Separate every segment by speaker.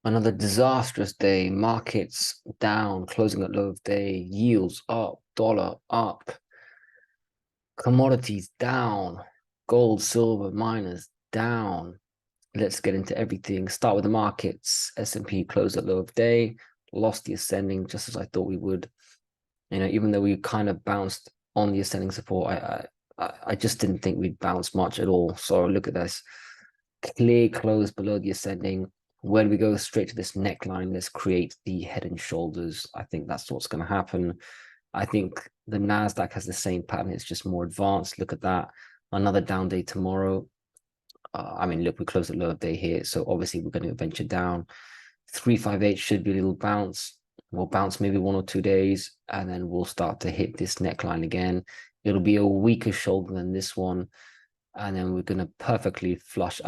Speaker 1: Another disastrous day. Markets down, closing at low of day. Yields up, dollar up. Commodities down. Gold, silver, miners down. Let's get into everything. Start with the markets. S&P closed at low of day. Lost the ascending just as I thought we would. Even though we kind of bounced on the ascending support, I just didn't think we'd bounce much at all. So look at this. Clear close below the ascending. When we go straight to this neckline, let's create the head and shoulders. I think that's what's going to happen. I think the Nasdaq has the same pattern. It's just more advanced. Look at that. Another down day tomorrow. Look, we closed at lower day here. So obviously we're going to venture down. 358 should be a little bounce. We'll bounce maybe 1 or 2 days, and then we'll start to hit this neckline again. It'll be a weaker shoulder than this one. And then we're going to perfectly flush.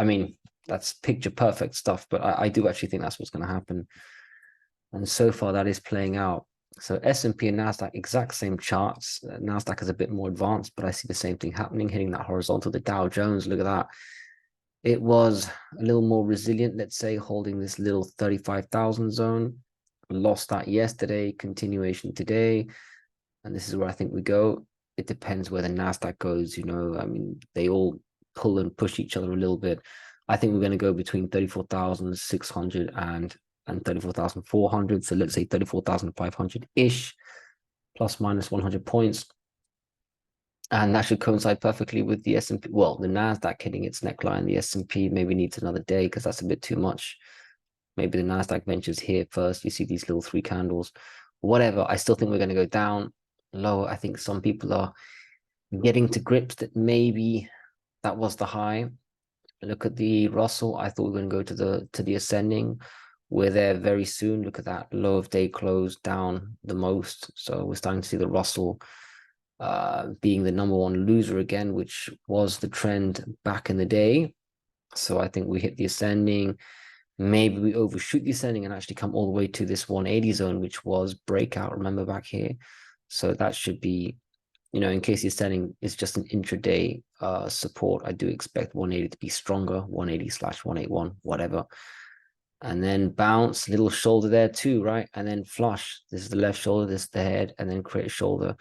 Speaker 1: That's picture perfect stuff, but I do actually think that's what's going to happen. And so far that is playing out. So S&P and Nasdaq, exact same charts. Nasdaq is a bit more advanced, but I see the same thing happening, hitting that horizontal. The Dow Jones, look at that. It was a little more resilient, let's say, holding this little 35,000 zone. Lost that yesterday, continuation today. And this is where I think we go. It depends where the Nasdaq goes. They all pull and push each other a little bit. I think we're going to go between 34,600 and 34,400. So let's say 34,500-ish, plus minus 100 points. And that should coincide perfectly with the S&P. Well, the Nasdaq hitting its neckline. The S&P maybe needs another day because that's a bit too much. Maybe the Nasdaq ventures here first. You see these little 3 candles. Whatever. I still think we're going to go down lower. I think some people are getting to grips that maybe that was the high. Look at the Russell. I thought we were going to go to the ascending. We're there very soon. Look at that low of day close down the most. So we're starting to see the Russell being the #1 loser again, which was the trend back in the day. So I think we hit the ascending. Maybe we overshoot the ascending and actually come all the way to this 180 zone, which was breakout, remember, back here. So that should be, in case the ascending is just an intraday support, I do expect 180 to be stronger, 180/181, whatever. And then bounce, little shoulder there too, right? And then flush. This is the left shoulder, this is the head, and then create a shoulder.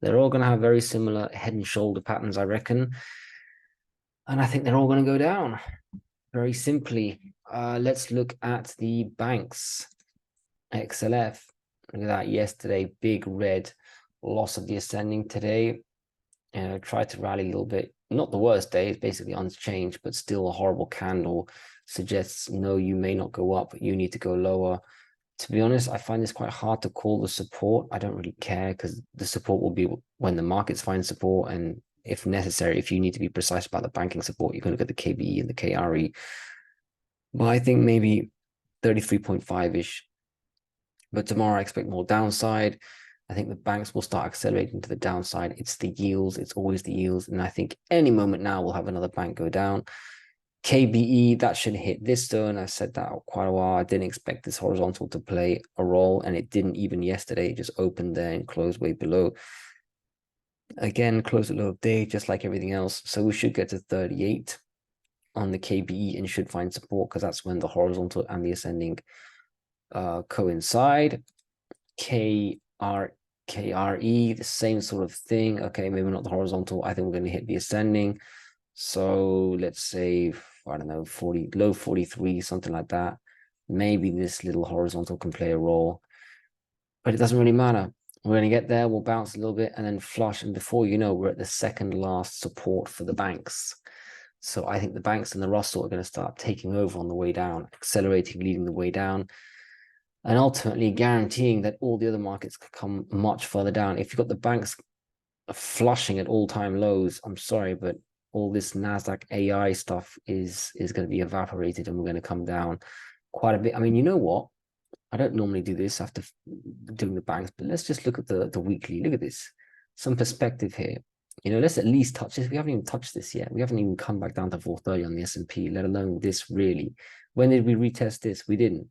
Speaker 1: They're all going to have very similar head and shoulder patterns, I reckon. And I think they're all going to go down. Very simply, let's look at the banks. XLF, look at that yesterday, big red loss of the ascending today. Tried to rally a little bit. Not the worst day, it's basically unchanged, but still a horrible candle. Suggests, no, you may not go up, you need to go lower. To be honest, I find this quite hard to call the support. I don't really care because the support will be when the markets find support. And if necessary, if you need to be precise about the banking support, you can look at the KBE and the KRE. But I think maybe 33.5-ish. But tomorrow I expect more downside. I think the banks will start accelerating to the downside. It's the yields. It's always the yields. And I think any moment now we'll have another bank go down. KBE, that should hit this zone. I said that quite a while. I didn't expect this horizontal to play a role, and it didn't even yesterday. It just opened there and closed way below. Again, closed at low of day, just like everything else. So we should get to 38 on the KBE and should find support because that's when the horizontal and the ascending coincide. KRE, the same sort of thing. Okay, maybe not the horizontal. I think we're going to hit the ascending. So let's say, I don't know, 40, low 43, something like that. Maybe this little horizontal can play a role, but it doesn't really matter. We're going to get there. We'll bounce a little bit and then flush. And before you know, we're at the second last support for the banks. So I think the banks and the Russell are going to start taking over on the way down, accelerating, leading the way down, and ultimately guaranteeing that all the other markets could come much further down. If you've got the banks flushing at all-time lows, I'm sorry, but all this Nasdaq AI stuff is going to be evaporated and we're going to come down quite a bit. You know what? I don't normally do this after doing the banks, but let's just look at the weekly. Look at this. Some perspective here. Let's at least touch this. We haven't even touched this yet. We haven't even come back down to 430 on the S&P, let alone this really. When did we retest this? We didn't.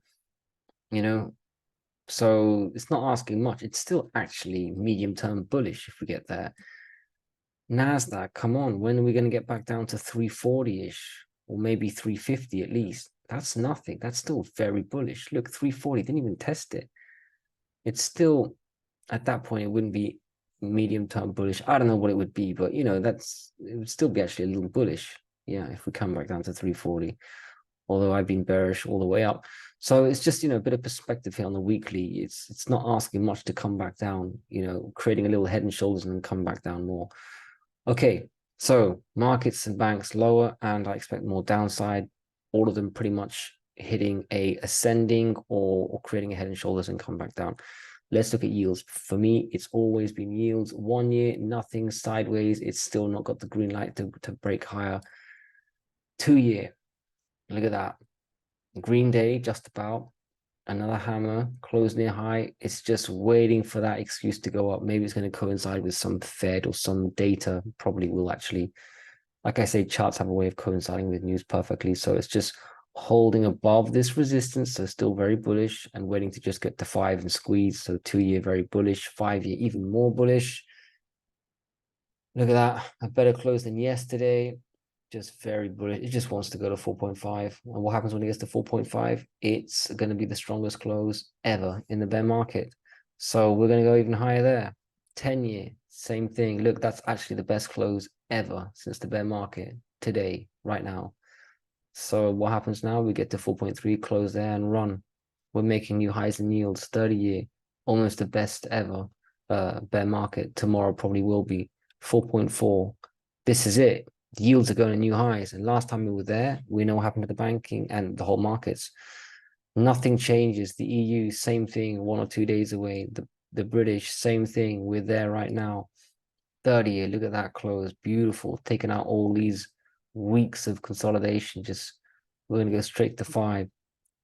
Speaker 1: So it's not asking much. It's still actually medium-term bullish if we get there. Nasdaq, come on. When are we going to get back down to 340-ish or maybe 350 at least? That's nothing. That's still very bullish. Look, 340 didn't even test it. It's still, at that point, it wouldn't be medium-term bullish. I don't know what it would be, but it would still be actually a little bullish. Yeah, if we come back down to 340, although I've been bearish all the way up. So it's just, a bit of perspective here on the weekly. It's not asking much to come back down, creating a little head and shoulders and then come back down more. Okay, so markets and banks lower, and I expect more downside. All of them pretty much hitting a ascending or creating a head and shoulders and come back down. Let's look at yields. For me, it's always been yields. 1 year, nothing sideways. It's still not got the green light to break higher. 2 year, look at that. Green day, just about. Another hammer, close near high. It's just waiting for that excuse to go up. Maybe it's going to coincide with some Fed or some data. Probably will actually. Like I say, charts have a way of coinciding with news perfectly. So it's just holding above this resistance. So still very bullish and waiting to just get to 5 and squeeze. So 2 year very bullish, 5 year even more bullish. Look at that. A better close than yesterday. Just very bullish. It just wants to go to 4.5. And what happens when it gets to 4.5? It's going to be the strongest close ever in the bear market. So we're going to go even higher there. 10 year, same thing. Look, that's actually the best close ever since the bear market today, right now. So what happens now? We get to 4.3, close there and run. We're making new highs in yields. 30 year, almost the best ever bear market. Tomorrow probably will be 4.4. This is it. Yields are going to new highs. And last time we were there, we know what happened to the banking and the whole markets. Nothing changes. The EU, same thing, 1 or 2 days away. The British, same thing. We're there right now. 30 year, look at that close. Beautiful. Taking out all these weeks of consolidation. Just, we're going to go straight to 5.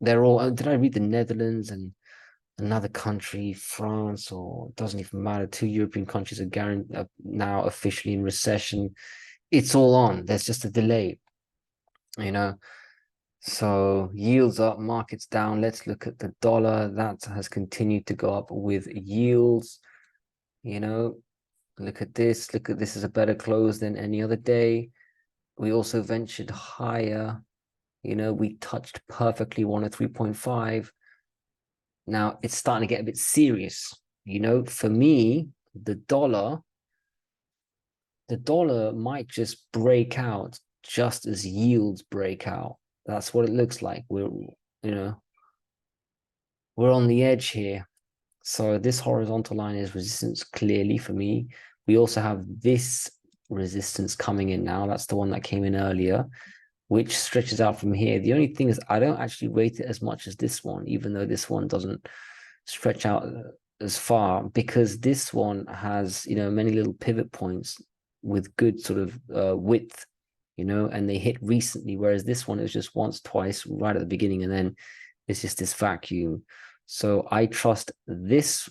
Speaker 1: They're all, did I read the Netherlands and another country, France, or it doesn't even matter. 2 European countries are now officially in recession. It's all on. There's just a delay, So yields up, markets down. Let's look at the dollar. That has continued to go up with yields. Look at this. Look at this is a better close than any other day. We also ventured higher. We touched perfectly 103.5. Now it's starting to get a bit serious. For me, the dollar might just break out just as yields break out. That's what it looks like. We're on the edge here. So this horizontal line is resistance clearly for me. We also have this resistance coming in now. That's the one that came in earlier, which stretches out from here. The only thing is I don't actually rate it as much as this one, even though this one doesn't stretch out as far, because this one has, many little pivot points with good sort of width, and they hit recently, whereas this one is just once, twice right at the beginning, and then it's just this vacuum. So I trust this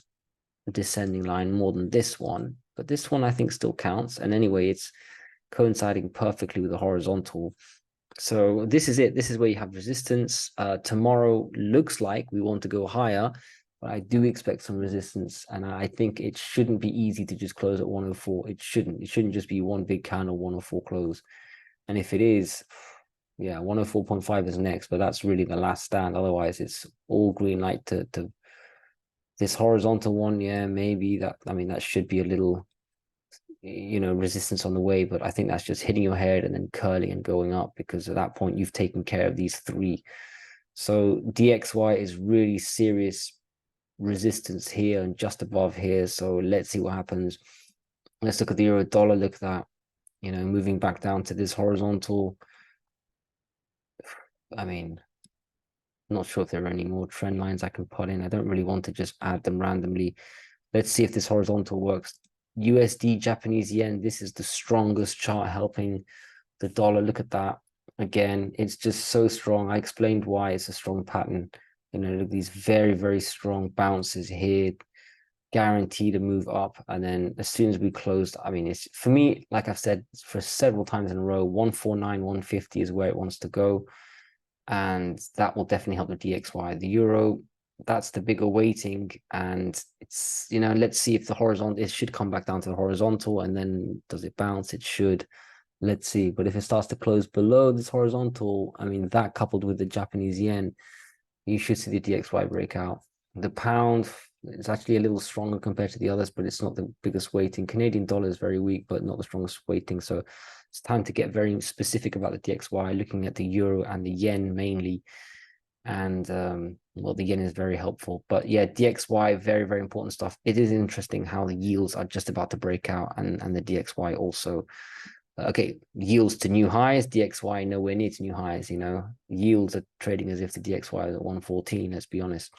Speaker 1: descending line more than this one, but this one I think still counts. And anyway, it's coinciding perfectly with the horizontal. So this is it. This is where you have resistance. Tomorrow looks like we want to go higher, but I do expect some resistance, and I think it shouldn't be easy to just close at 104. It shouldn't just be one big candle, 104 close. And if it is, yeah, 104.5 is next, but that's really the last stand. Otherwise, it's all green light to this horizontal one. Yeah, maybe that. I mean, that should be a little, resistance on the way, but I think that's just hitting your head and then curling and going up, because at that point you've taken care of these 3. So DXY is really serious resistance here and just above here. So let's see what happens. Let's look at the euro dollar. Look at that, moving back down to this horizontal. I mean, not sure if there are any more trend lines I can put in. I don't really want to just add them randomly. Let's see if this horizontal works. USD, Japanese yen, this is the strongest chart helping the dollar. Look at that. Again, it's just so strong. I explained why it's a strong pattern. Look at these very, very strong bounces here, guaranteed to move up. And then as soon as we closed, I mean, it's, for me, like I've said for several times in a row, 149, 150 is where it wants to go. And that will definitely help the DXY. The euro, that's the bigger weighting. And it's, let's see if the horizontal, it should come back down to the horizontal. And then does it bounce? It should. Let's see. But if it starts to close below this horizontal, I mean, that coupled with the Japanese yen, you should see the DXY breakout. The pound is actually a little stronger compared to the others, but it's not the biggest weighting. Canadian dollar is very weak, but not the strongest weighting. So it's time to get very specific about the DXY, looking at the euro and the yen mainly. And well, the yen is very helpful. But yeah, DXY, very, very important stuff. It is interesting how the yields are just about to break out, and the DXY also. Okay, yields to new highs, DXY nowhere near to new highs, you know. Yields are trading as if the DXY is at 114, let's be honest.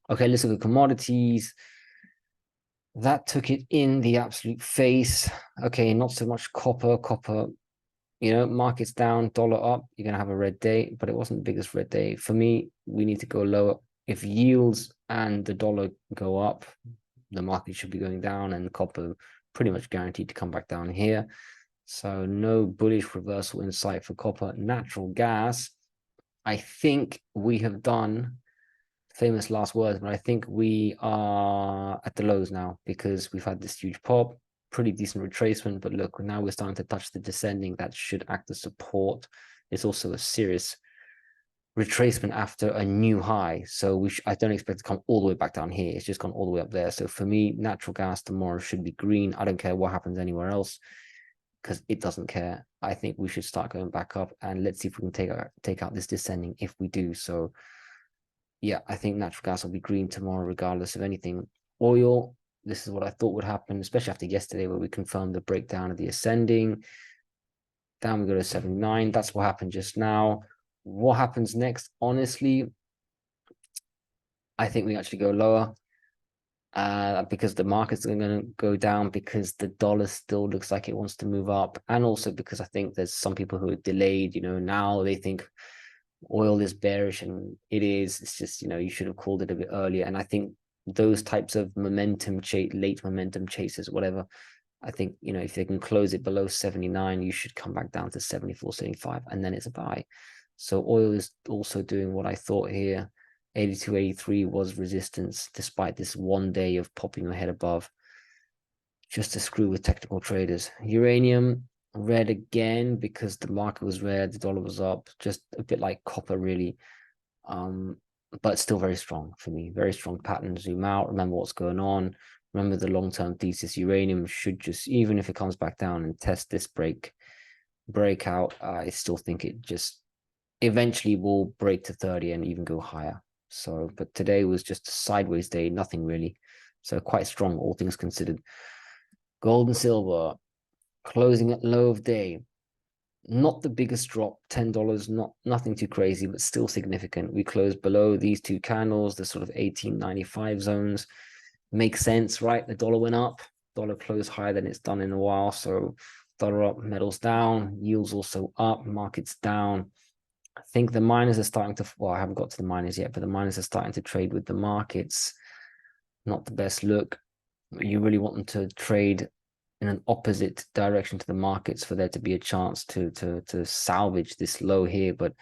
Speaker 1: Okay, let's look at commodities. That took it in the absolute face. Okay, not so much copper. Copper, you know, market's down, dollar up, you're going to have a red day, but it wasn't the biggest red day. For me, we need to go lower. If yields and the dollar go up, the market should be going down, and copper pretty much guaranteed to come back down here. So no bullish reversal in sight for copper. Natural gas, I think we have done, famous last words, but I think we are at the lows now because we've had this huge pop, pretty decent retracement. But look, now we're starting to touch the descending. That should act as support. It's also a serious retracement after a new high. So I don't expect to come all the way back down here. It's just gone all the way up there. So for me, natural gas tomorrow should be green. I don't care what happens anywhere else, because it doesn't care. I think we should start going back up, and let's see if we can take out this descending if we do. So yeah, I think natural gas will be green tomorrow regardless of anything. Oil, this is what I thought would happen, especially after yesterday where we confirmed the breakdown of the ascending. Down we go to 79. That's what happened just now. What happens next? Honestly, I think we actually go lower. Because the market's going to go down, because the dollar still looks like it wants to move up, and also because I think there's some people who are delayed, you know, now they think oil is bearish, and it is. It's just, you know, you should have called it a bit earlier. And I think those types of late momentum chases, whatever, I think, you know, if they can close it below 79, you should come back down to 74, 75, and then it's a buy. So oil is also doing what I thought here. 82, 83 was resistance, despite this one day of popping your head above, just to screw with technical traders. Uranium, red again, because the market was red, the dollar was up, just a bit like copper, really. But still very strong for me. Very strong pattern. Zoom out, remember what's going on. Remember the long-term thesis. Uranium should just, even if it comes back down and test this breakout, I still think it just eventually will break to 30 and even go higher. So, but today was just a sideways day, nothing really. So quite strong, all things considered. Gold and silver closing at low of day. Not the biggest drop, $10, nothing too crazy, but still significant. We closed below these two candles, the sort of 1895 zones. Makes sense, right? The dollar went up, dollar closed higher than it's done in a while. So dollar up, metals down, yields also up, markets down. I think the miners are starting to, well, I haven't got to the miners yet, but the miners are starting to trade with the markets. Not the best look. You really want them to trade in an opposite direction to the markets for there to be a chance to salvage this low here. But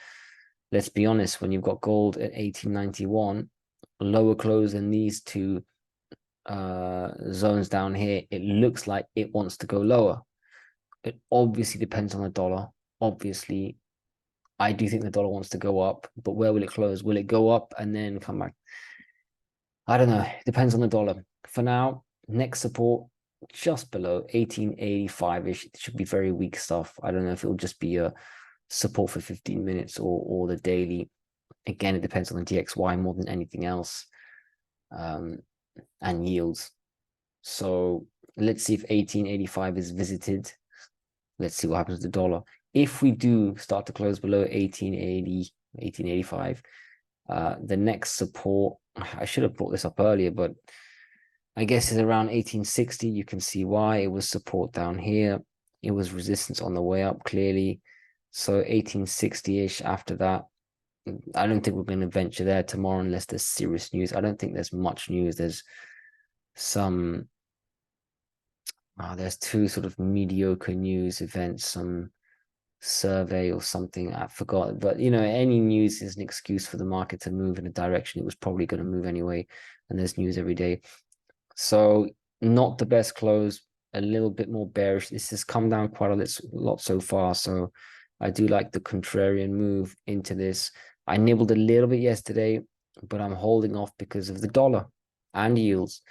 Speaker 1: let's be honest, when you've got gold at 1891, lower close than these two zones down here, it looks like it wants to go lower. It obviously depends on the dollar. Obviously, I do think the dollar wants to go up, but where will it close? Will it go up and then come back? I don't know. It depends on the dollar. For now, next support just below 1885-ish. It should be very weak stuff. I don't know if it'll just be a support for 15 minutes or the daily. Again, it depends on the DXY more than anything else, and yields. So let's see if 1885 is visited. Let's see what happens to the dollar. If we do start to close below 1880, 1885, the next support, I should have brought this up earlier, but I guess is around 1860. You can see why. It was support down here. It was resistance on the way up, clearly. So 1860-ish after that. I don't think we're going to venture there tomorrow unless there's serious news. I don't think there's much news. There's some... there's two sort of mediocre news events, some survey or something, I forgot. But, you know, any news is an excuse for the market to move in a direction it was probably going to move anyway. And there's news every day. So not the best close. a little bit more bearish. This has come down quite a lot so far, so I do like the contrarian move into this. I nibbled a little bit yesterday, but I'm holding off because of the dollar and yields,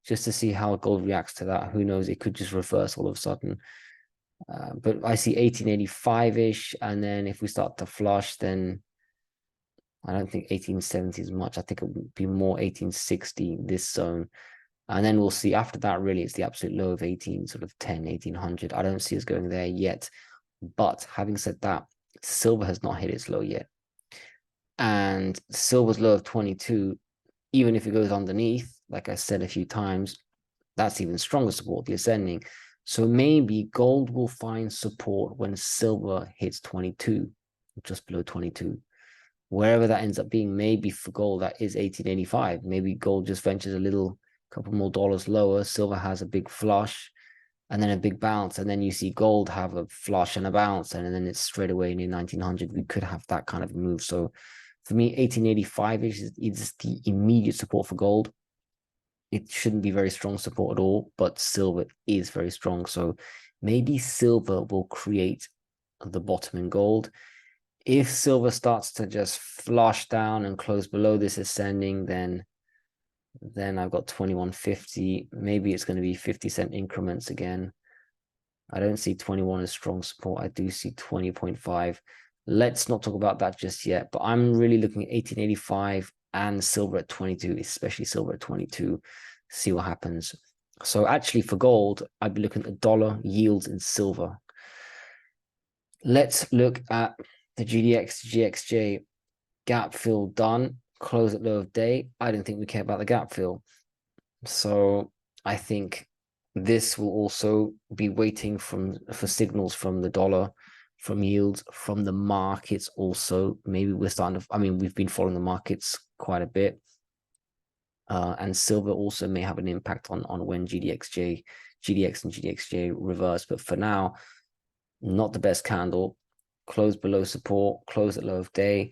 Speaker 1: just to see how gold reacts to that. Who knows? It could just reverse all of a sudden. But I see 1885-ish, and then if we start to flush, then I don't think 1870 is much. I think it would be more 1860, this zone. And then we'll see after that, really, it's the absolute low of 18, sort of 10, 1800. I don't see us going there yet. But having said that, silver has not hit its low yet. And silver's low of 22, even if it goes underneath, like I said a few times, that's even stronger support, the ascending. So maybe gold will find support when silver hits 22, just below 22. Wherever that ends up being, maybe for gold, that is 1885. Maybe gold just ventures a little, couple more dollars lower. Silver has a big flush and then a big bounce. And then you see gold have a flush and a bounce. And then it's straight away near 1900. We could have that kind of move. So for me, 1885 is the immediate support for gold. It shouldn't be very strong support at all, but silver is very strong. So maybe silver will create the bottom in gold. If silver starts to just flush down and close below this ascending, then I've got 2150. Maybe it's going to be 50-cent increments again. I don't see 21 as strong support. I do see 20.5. Let's not talk about that just yet, but I'm really looking at 1885 and silver at 22, especially silver at 22. See what happens. So actually for gold, I'd be looking at dollar yields in silver. Let's look at the GDXJ gap fill done, close at low of day. I don't think we care about the gap fill. So I think this will also be waiting for signals from the dollar, from yields, from the markets also. Maybe we're starting to, I mean, we've been following the markets quite a bit. And silver also may have an impact on when GDX and GDXJ reverse. But for now, not the best candle. Close below support, close at low of day.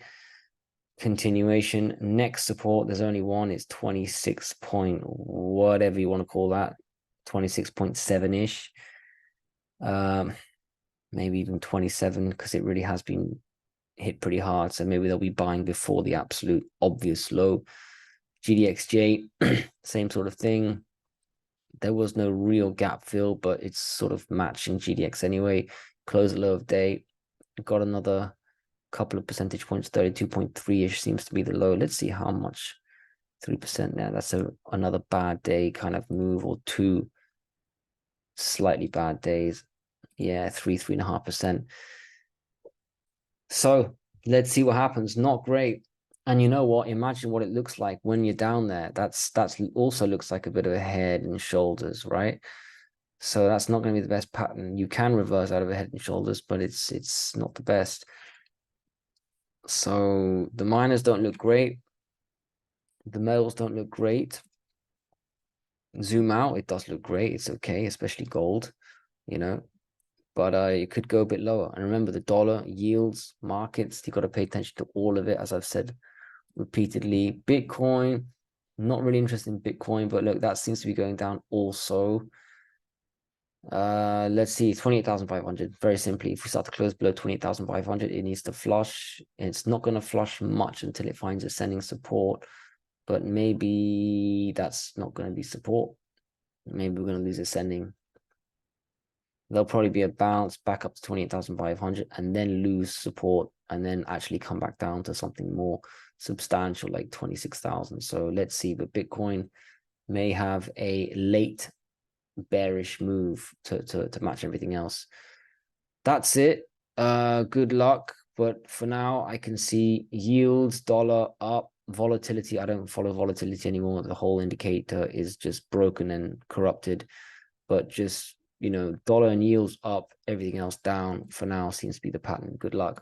Speaker 1: Continuation. Next support, there's only one. It's 26 point, whatever you want to call that, 26.7-ish. Maybe even 27, because it really has been hit pretty hard. So maybe they'll be buying before the absolute obvious low. GDXJ, same sort of thing. There was no real gap fill, but it's sort of matching GDX anyway. Close at low of day. Got another couple of percentage points. 32.3-ish seems to be the low. Let's see how much. 3% there. That's another bad day kind of move, or two slightly bad days. Yeah, 3.5%. So let's see what happens. Not great. And you know what? Imagine what it looks like when you're down there. That's also looks like a bit of a head and shoulders, right? So that's not going to be the best pattern. You can reverse out of a head and shoulders, but it's not the best. So the miners don't look great. The metals don't look great. Zoom out, it does look great. It's okay, especially gold, you know. But it could go a bit lower. And remember, the dollar, yields, markets, you got to pay attention to all of it, as I've said repeatedly. Bitcoin, not really interested in Bitcoin, but look, that seems to be going down also. Let's see, 28,500. Very simply, if we start to close below 28,500, it needs to flush. It's not going to flush much until it finds ascending support, but maybe that's not going to be support. Maybe we're going to lose ascending. There'll probably be a bounce back up to 28,500 and then lose support and then actually come back down to something more substantial like 26,000. So let's see, but Bitcoin may have a late bearish move to match everything else. That's it. Good luck. But for now, I can see yields, dollar up, volatility. I don't follow volatility anymore. The whole indicator is just broken and corrupted. But just, you know, dollar and yields up, everything else down for now seems to be the pattern. Good luck.